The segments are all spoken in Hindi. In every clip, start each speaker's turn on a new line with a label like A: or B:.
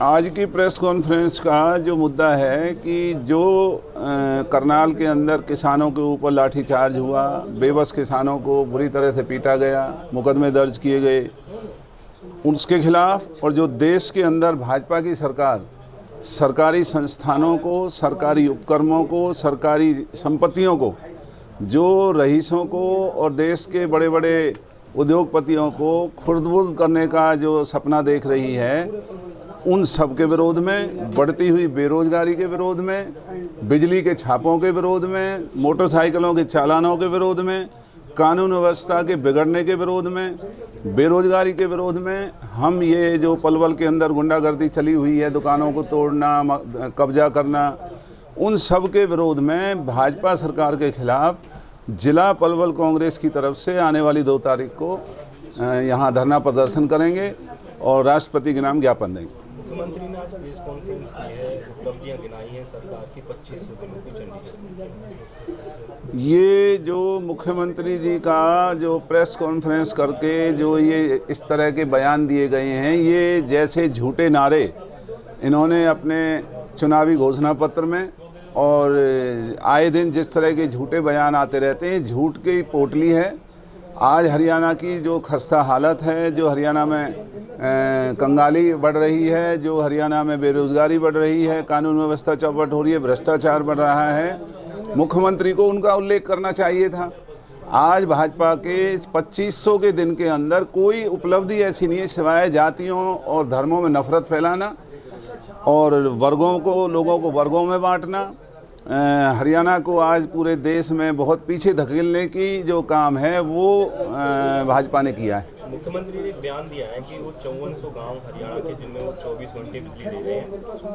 A: आज की प्रेस कॉन्फ्रेंस का जो मुद्दा है कि जो करनाल के अंदर किसानों के ऊपर लाठीचार्ज हुआ, बेबस किसानों को बुरी तरह से पीटा गया, मुकदमे दर्ज किए गए, उसके खिलाफ, और जो देश के अंदर भाजपा की सरकार सरकारी संस्थानों को, सरकारी उपक्रमों को, सरकारी संपत्तियों को, जो रईसों को और देश के बड़े बड़े उद्योगपतियों को खुर्द-बुर्द करने का जो सपना देख रही है, उन सब के विरोध में, बढ़ती हुई बेरोजगारी के विरोध में, बिजली के छापों के विरोध में, मोटरसाइकिलों के चालानों के विरोध में, कानून व्यवस्था के बिगड़ने के विरोध में, बेरोजगारी के विरोध में, हम ये जो पलवल के अंदर गुंडागर्दी चली हुई है, दुकानों को तोड़ना, कब्जा करना, उन सब के विरोध में भाजपा सरकार के खिलाफ जिला पलवल कांग्रेस की तरफ से आने वाली 2 तारीख को यहाँ धरना प्रदर्शन करेंगे और राष्ट्रपति के नाम ज्ञापन देंगे।
B: मुख्यमंत्री ने आज प्रेस कॉन्फ्रेंस की है, उपलब्धियां गिनाई हैं सरकार की 2500 दिनों की चंडीगढ़।
A: ये जो मुख्यमंत्री जी का जो प्रेस कॉन्फ्रेंस करके जो ये इस तरह के बयान दिए गए हैं, ये जैसे झूठे नारे इन्होंने अपने चुनावी घोषणा पत्र में, और आए दिन जिस तरह के झूठे बयान आते रहते हैं, झूठ की पोटली है। आज हरियाणा की जो खस्ता हालत है, जो हरियाणा में कंगाली बढ़ रही है, जो हरियाणा में बेरोजगारी बढ़ रही है, कानून व्यवस्था चौपट हो रही है, भ्रष्टाचार बढ़ रहा है, मुख्यमंत्री को उनका उल्लेख करना चाहिए था। आज भाजपा के 2500 के दिन के अंदर कोई उपलब्धि ऐसी नहीं है सिवाय जातियों और धर्मों में नफरत फैलाना और वर्गों को, लोगों को वर्गों में बांटना। हरियाणा को आज पूरे देश में बहुत पीछे धकेलने की जो काम है वो भाजपा ने किया है।
B: मुख्यमंत्री ने बयान दिया है कि वो 5400 गांव हरियाणा के जिनमें वो 24 घंटे बिजली दे रहे हैं,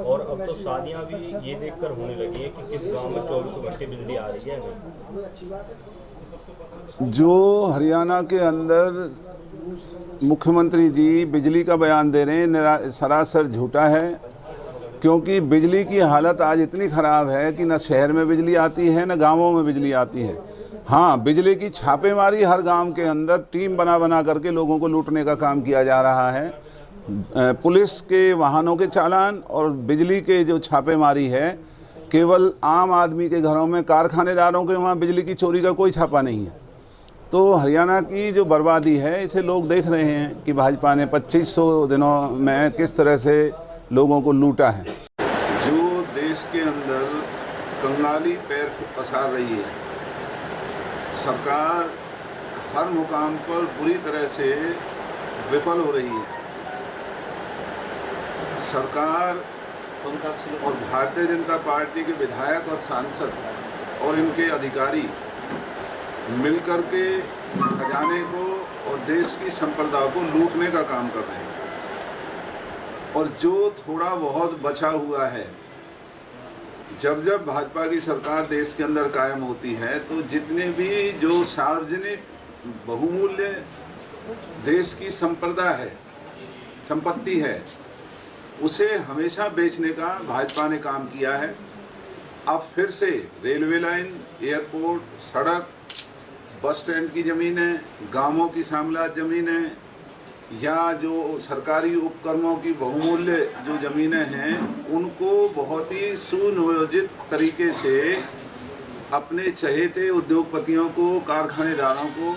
B: और अब तो शादियां भी ये देखकर होने लगी है कि किस गांव में 24 घंटे बिजली आ रही है।
A: जो हरियाणा के अंदर मुख्यमंत्री जी बिजली का बयान दे रहे हैं, सरासर झूठा है, क्योंकि बिजली की हालत आज इतनी ख़राब है कि न शहर में बिजली आती है, न गांवों में बिजली आती है। हाँ, बिजली की छापेमारी हर गांव के अंदर टीम बना करके लोगों को लूटने का काम किया जा रहा है। पुलिस के वाहनों के चालान और बिजली के जो छापेमारी है, केवल आम आदमी के घरों में, कारखानेदारों के वहाँ बिजली की चोरी का कोई छापा नहीं है। तो हरियाणा की जो बर्बादी है, इसे लोग देख रहे हैं कि भाजपा ने 2500 दिनों में किस तरह से लोगों को लूटा है। जो देश के अंदर कंगाली पैर पसार रही है, सरकार हर मुकाम पर बुरी तरह से विफल हो रही है। सरकार और भारतीय जनता पार्टी के विधायक और सांसद और इनके अधिकारी मिलकर के खजाने को और देश की संपदा को लूटने का काम कर रहे हैं। और जो थोड़ा बहुत बचा हुआ है, जब भाजपा की सरकार देश के अंदर कायम होती है, तो जितने भी जो सार्वजनिक बहुमूल्य देश की संपदा है, संपत्ति है, उसे हमेशा बेचने का भाजपा ने काम किया है। अब फिर से रेलवे लाइन, एयरपोर्ट, सड़क, बस स्टैंड की ज़मीनें, गांवों की सामलात ज़मीनें, या जो सरकारी उपक्रमों की बहुमूल्य जो ज़मीनें हैं, उनको बहुत ही सुनियोजित तरीके से अपने चहेते उद्योगपतियों को, कारखानेदारों को,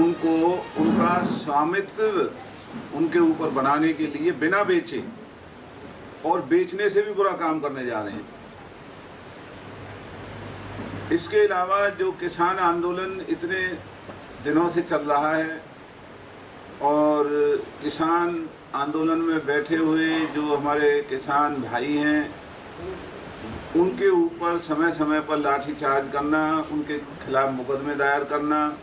A: उनको उनका स्वामित्व उनके ऊपर बनाने के लिए बिना बेचे और बेचने से भी बुरा काम करने जा रहे हैं। इसके अलावा जो किसान आंदोलन इतने दिनों से चल रहा है, और किसान आंदोलन में बैठे हुए जो हमारे किसान भाई हैं, उनके ऊपर समय समय पर लाठीचार्ज करना, उनके खिलाफ मुकदमे दायर करना,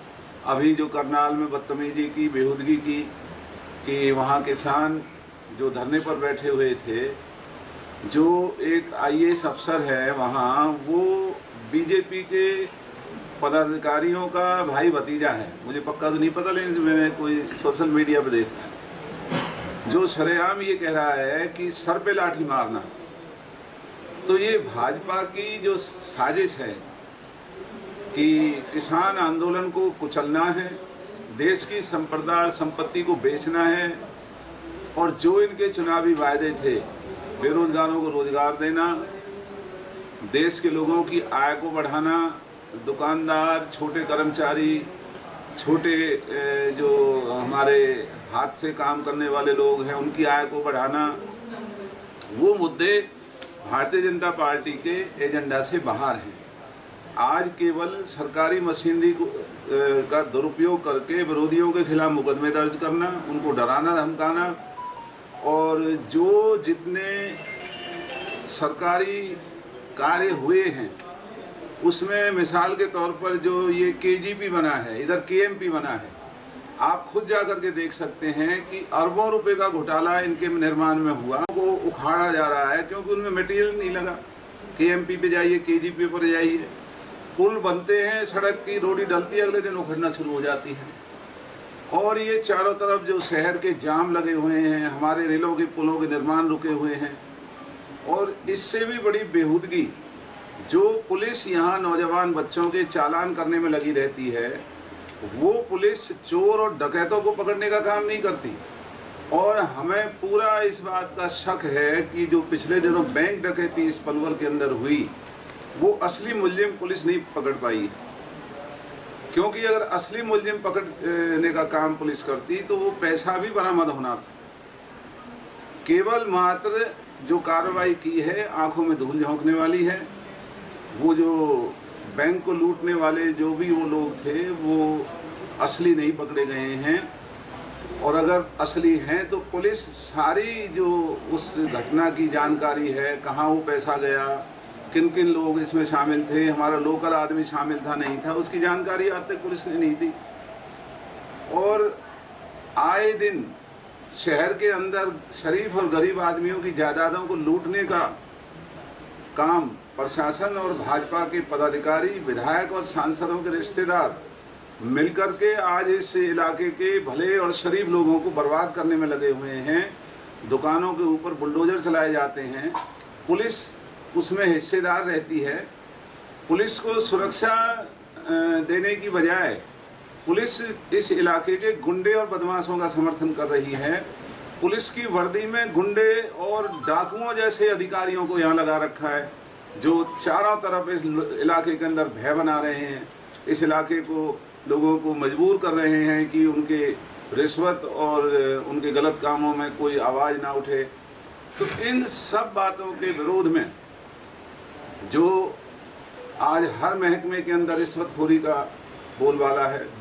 A: अभी जो करनाल में बदतमीजी की, बेहूदगी की कि वहाँ किसान जो धरने पर बैठे हुए थे, जो एक IAS अफसर है वहाँ, वो बीजेपी के पदाधिकारियों का भाई भतीजा है, मुझे पक्का तो नहीं पता, लेकिन मैंने कोई सोशल मीडिया पे देखा, जो सरेआम ये कह रहा है कि सर पे लाठी मारना। तो ये भाजपा की जो साजिश है कि किसान आंदोलन को कुचलना है, देश की संपदा संपत्ति को बेचना है और जो इनके चुनावी वायदे थे, बेरोजगारों को रोजगार देना, देश के लोगों की आय को बढ़ाना, दुकानदार, छोटे कर्मचारी, छोटे जो हमारे हाथ से काम करने वाले लोग हैं उनकी आय को बढ़ाना, वो मुद्दे भारतीय जनता पार्टी के एजेंडा से बाहर हैं। आज केवल सरकारी मशीनरी का दुरुपयोग करके विरोधियों के खिलाफ मुकदमे दर्ज करना, उनको डराना धमकाना, और जो जितने सरकारी कार्य हुए हैं उसमें मिसाल के तौर पर जो ये केजीपी बना है, इधर केएमपी बना है, आप खुद जाकर के देख सकते हैं कि अरबों रुपए का घोटाला इनके निर्माण में हुआ, वो उखाड़ा जा रहा है क्योंकि उनमें मटेरियल नहीं लगा। केएमपी पे जाइए, केजीपी पर जाइए, पुल बनते हैं, सड़क की रोडी डलती है, अगले दिन उखड़ना शुरू हो जाती है। और ये चारों तरफ जो शहर के जाम लगे हुए हैं, हमारे रेलों के पुलों के निर्माण रुके हुए हैं, और इससे भी बड़ी बेहूदगी जो पुलिस यहाँ नौजवान बच्चों के चालान करने में लगी रहती है, वो पुलिस चोर और डकैतों को पकड़ने का काम नहीं करती। और हमें पूरा इस बात का शक है कि जो पिछले दिनों बैंक डकैती इस पलवल के अंदर हुई, वो असली मुलजिम पुलिस नहीं पकड़ पाई, क्योंकि अगर असली मुलजिम पकड़ने का काम पुलिस करती तो वो पैसा भी बरामद होना था। केवल मात्र जो कार्रवाई की है आंखों में धूल झोंकने वाली है। वो जो बैंक को लूटने वाले जो भी वो लोग थे वो असली नहीं पकड़े गए हैं, और अगर असली हैं तो पुलिस सारी जो उस घटना की जानकारी है, कहाँ वो पैसा गया, किन किन लोग इसमें शामिल थे, हमारा लोकल आदमी शामिल था नहीं था, उसकी जानकारी आज तक पुलिस ने नहीं दी। और आए दिन शहर के अंदर शरीफ और गरीब आदमियों की जायदादों को लूटने का काम प्रशासन और भाजपा के पदाधिकारी, विधायक और सांसदों के रिश्तेदार मिलकर के आज इस इलाके के भले और शरीफ लोगों को बर्बाद करने में लगे हुए हैं। दुकानों के ऊपर बुलडोजर चलाए जाते हैं, पुलिस उसमें हिस्सेदार रहती है। पुलिस को सुरक्षा देने की बजाय पुलिस इस इलाके के गुंडे और बदमाशों का समर्थन कर रही है। पुलिस की वर्दी में गुंडे और डाकुओं जैसे अधिकारियों को यहाँ लगा रखा है, जो चारों तरफ इस इलाके के अंदर भय बना रहे हैं, इस इलाके को लोगों को मजबूर कर रहे हैं कि उनके रिश्वत और उनके गलत कामों में कोई आवाज़ ना उठे। तो इन सब बातों के विरोध में जो आज हर महकमे के अंदर रिश्वतखोरी का बोलबाला है,